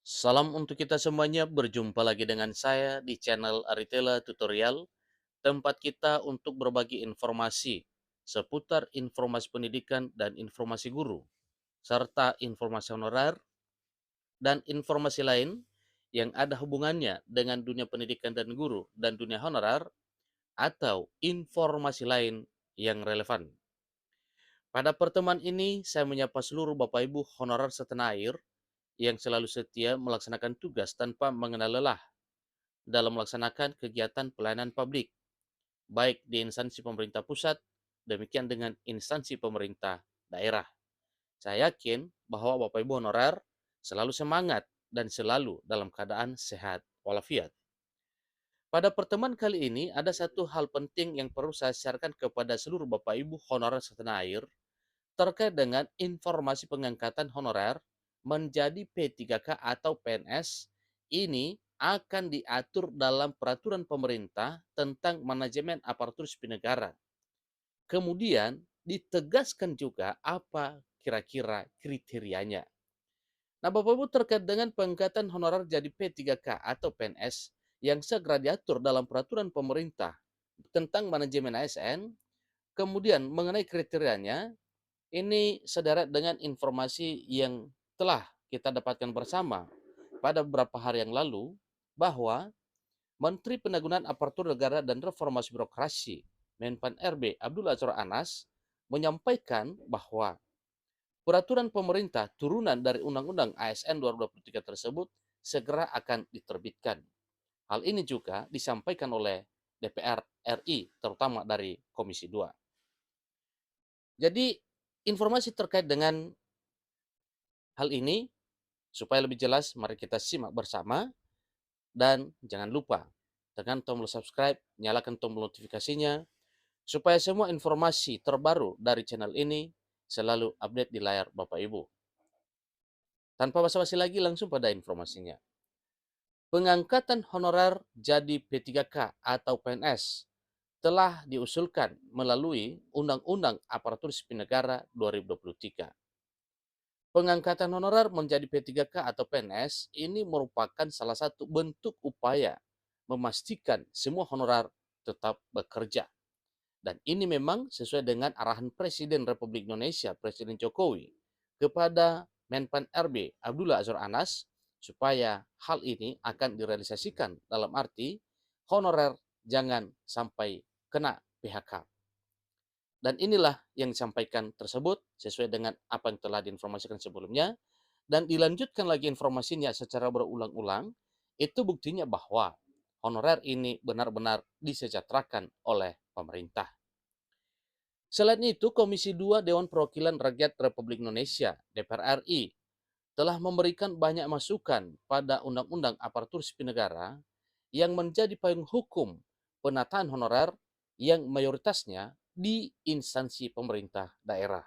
Salam untuk kita semuanya, berjumpa lagi dengan saya di channel Aritela Tutorial, tempat kita untuk berbagi informasi seputar informasi pendidikan dan informasi guru, serta informasi honorer dan informasi lain yang ada hubungannya dengan dunia pendidikan dan guru dan dunia honorer atau informasi lain yang relevan. Pada pertemuan ini, saya menyapa seluruh Bapak Ibu honorer setanah air yang selalu setia melaksanakan tugas tanpa mengenal lelah dalam melaksanakan kegiatan pelayanan publik, baik di instansi pemerintah pusat, demikian dengan instansi pemerintah daerah. Saya yakin bahwa Bapak Ibu honorer selalu semangat dan selalu dalam keadaan sehat walafiat. Pada pertemuan kali ini ada satu hal penting yang perlu saya siarkan kepada seluruh Bapak Ibu honorer setanah air terkait dengan informasi pengangkatan honorer menjadi P3K atau PNS. Ini akan diatur dalam peraturan pemerintah tentang manajemen aparatur sipil negara. Kemudian ditegaskan juga apa kira-kira kriterianya. Nah, Bapak Ibu, terkait dengan pengangkatan honorer jadi P3K atau PNS yang segera diatur dalam peraturan pemerintah tentang manajemen ASN, kemudian mengenai kriterianya, ini sederet dengan informasi yang telah kita dapatkan bersama pada beberapa hari yang lalu, bahwa Menteri Penanggulangan Aparatur Negara dan Reformasi Birokrasi Menpan RB Abdul Azwar Anas menyampaikan bahwa peraturan pemerintah turunan dari Undang-Undang ASN 2023 tersebut segera akan diterbitkan. Hal ini juga disampaikan oleh DPR RI, terutama dari Komisi 2. Jadi, informasi terkait dengan hal ini, supaya lebih jelas, mari kita simak bersama. Dan jangan lupa, tekan tombol subscribe, nyalakan tombol notifikasinya, supaya semua informasi terbaru dari channel ini selalu update di layar Bapak Ibu. Tanpa basa-basi lagi, langsung pada informasinya. Pengangkatan honorer jadi P3K atau PNS telah diusulkan melalui Undang-Undang Aparatur Sipil Negara 2023. Pengangkatan honorer menjadi P3K atau PNS ini merupakan salah satu bentuk upaya memastikan semua honorer tetap bekerja. Dan ini memang sesuai dengan arahan Presiden Republik Indonesia, Presiden Jokowi, kepada Menpan RB Abdullah Azwar Anas, supaya hal ini akan direalisasikan dalam arti honorer jangan sampai kena PHK. Dan inilah yang disampaikan tersebut sesuai dengan apa yang telah diinformasikan sebelumnya, dan dilanjutkan lagi informasinya secara berulang-ulang. Itu buktinya bahwa honorer ini benar-benar disejahterakan oleh pemerintah. Selain itu, Komisi 2 Dewan Perwakilan Rakyat Republik Indonesia (DPR RI) telah memberikan banyak masukan pada Undang-Undang Aparatur Sipil Negara yang menjadi payung hukum penataan honorer yang mayoritasnya di instansi pemerintah daerah.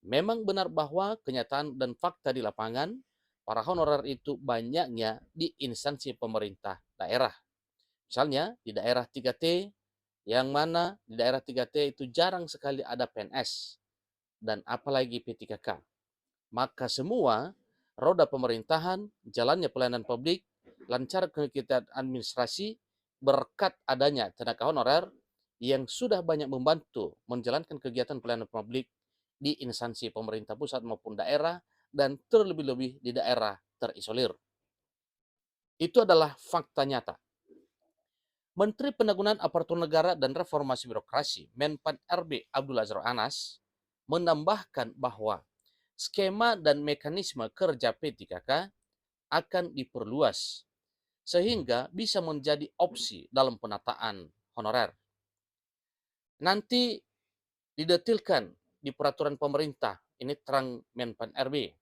Memang benar bahwa kenyataan dan fakta di lapangan, para honorer itu banyaknya di instansi pemerintah daerah. Misalnya di daerah 3T, yang mana di daerah 3T itu jarang sekali ada PNS dan apalagi P3K. Maka semua roda pemerintahan, jalannya pelayanan publik, lancar kegiatan administrasi berkat adanya tenaga honorer yang sudah banyak membantu menjalankan kegiatan pelayanan publik di instansi pemerintah pusat maupun daerah, dan terlebih-lebih di daerah terisolir. Itu adalah fakta nyata. Menteri Penanggulangan Aparatur Negara dan Reformasi Birokrasi Menpan RB Abdul Azwar Anas menambahkan bahwa skema dan mekanisme kerja P3K akan diperluas sehingga bisa menjadi opsi dalam penataan honorer. Nanti didetilkan di peraturan pemerintah, ini terang Menpan RB.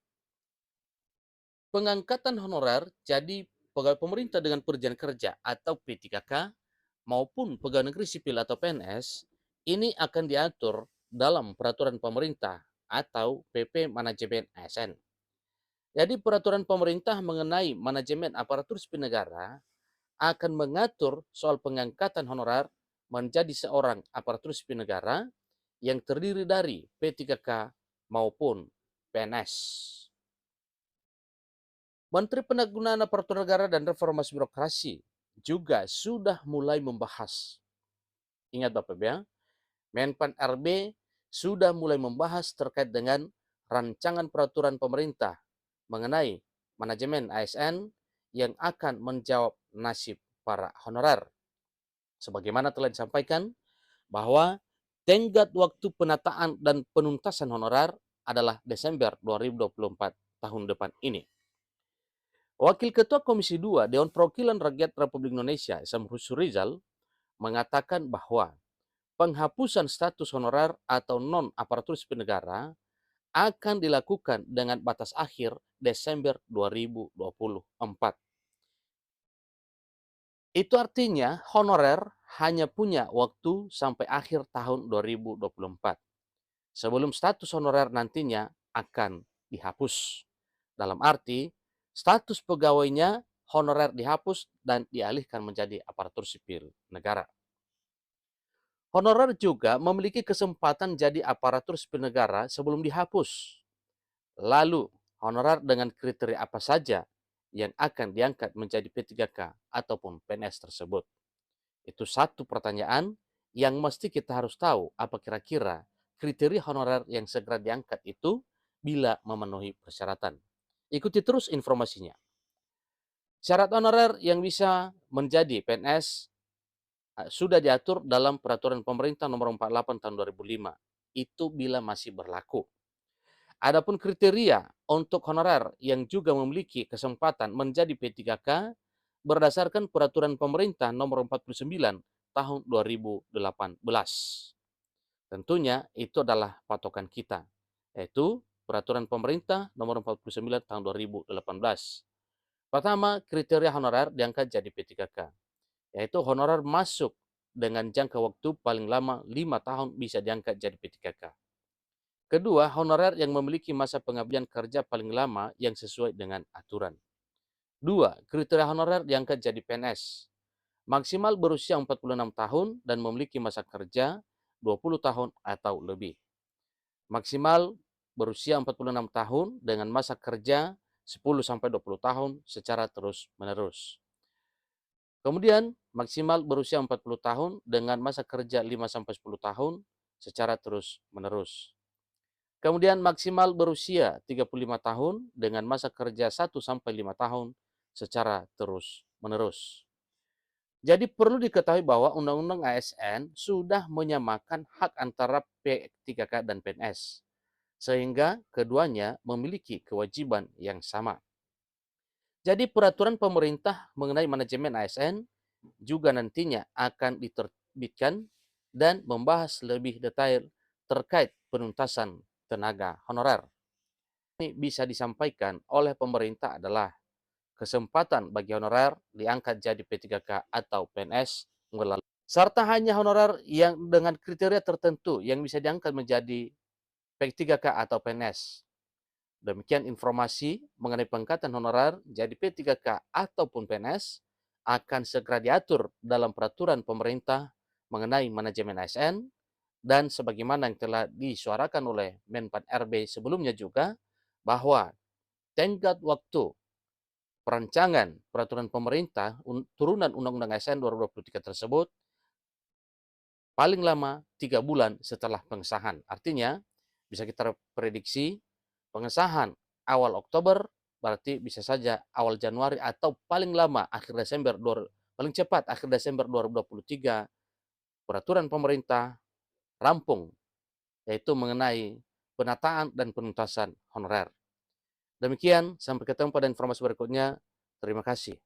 Pengangkatan honorer jadi pegawai pemerintah dengan perjanjian kerja atau P3K maupun pegawai negeri sipil atau PNS ini akan diatur dalam peraturan pemerintah atau PP Manajemen ASN. Jadi peraturan pemerintah mengenai manajemen aparatur sipil negara akan mengatur soal pengangkatan honorer menjadi seorang aparatur sipil negara yang terdiri dari P3K maupun PNS. Menteri Pendayagunaan Aparatur Negara dan Reformasi Birokrasi juga sudah mulai membahas. Ingat Bapak Ibu ya, Menpan RB sudah mulai membahas terkait dengan rancangan peraturan pemerintah mengenai manajemen ASN yang akan menjawab nasib para honorer. Sebagaimana telah disampaikan bahwa tenggat waktu penataan dan penuntasan honorer adalah Desember 2024 tahun depan ini. Wakil Ketua Komisi 2 Dewan Perwakilan Rakyat Republik Indonesia, Samsul Rizal, mengatakan bahwa penghapusan status honorer atau non-aparatur sipil negara akan dilakukan dengan batas akhir Desember 2024. Itu artinya honorer hanya punya waktu sampai akhir tahun 2024. Sebelum status honorer nantinya akan dihapus. Dalam arti, status pegawainya honorer dihapus dan dialihkan menjadi aparatur sipil negara. Honorer juga memiliki kesempatan jadi aparatur sipil negara sebelum dihapus. Lalu, honorer dengan kriteria apa saja yang akan diangkat menjadi P3K ataupun PNS tersebut? Itu satu pertanyaan yang mesti kita harus tahu apa kira-kira kriteria honorer yang segera diangkat itu bila memenuhi persyaratan. Ikuti terus informasinya. Syarat honorer yang bisa menjadi PNS sudah diatur dalam Peraturan Pemerintah Nomor 48 Tahun 2005. Itu bila masih berlaku. Adapun kriteria untuk honorer yang juga memiliki kesempatan menjadi P3K berdasarkan Peraturan Pemerintah Nomor 49 Tahun 2018. Tentunya itu adalah patokan kita, yaitu Peraturan Pemerintah Nomor 49 Tahun 2018. Pertama, kriteria honorer diangkat jadi P3K, yaitu honorer masuk dengan jangka waktu paling lama 5 tahun bisa diangkat jadi P3K. Kedua, honorer yang memiliki masa pengabdian kerja paling lama yang sesuai dengan aturan. Dua, kriteria honorer diangkat jadi PNS. Maksimal berusia 46 tahun dan memiliki masa kerja 20 tahun atau lebih. Maksimal berusia 46 tahun dengan masa kerja 10-20 tahun secara terus-menerus. Kemudian, maksimal berusia 40 tahun dengan masa kerja 5-10 tahun secara terus-menerus. Kemudian maksimal berusia 35 tahun dengan masa kerja 1-5 tahun secara terus-menerus. Jadi perlu diketahui bahwa Undang-Undang ASN sudah menyamakan hak antara P3K dan PNS, sehingga keduanya memiliki kewajiban yang sama. Jadi peraturan pemerintah mengenai manajemen ASN juga nantinya akan diterbitkan dan membahas lebih detail terkait penuntasan tenaga honorer. Ini bisa disampaikan oleh pemerintah adalah kesempatan bagi honorer diangkat jadi P3K atau PNS melalui serta hanya honorer yang dengan kriteria tertentu yang bisa diangkat menjadi P3K atau PNS. Demikian informasi mengenai pengangkatan honorer jadi P3K ataupun PNS akan segera diatur dalam peraturan pemerintah mengenai manajemen ASN dan sebagaimana yang telah disuarakan oleh Menpan RB sebelumnya juga bahwa tenggat waktu perancangan peraturan pemerintah turunan Undang-Undang ASN 2023 tersebut paling lama 3 bulan setelah pengesahan. Artinya bisa kita prediksi pengesahan awal Oktober berarti bisa saja awal Januari atau paling lama akhir Desember, paling cepat akhir Desember 2023 peraturan pemerintah rampung, yaitu mengenai penataan dan penuntasan honorer. Demikian, sampai ketemu pada informasi berikutnya. Terima kasih.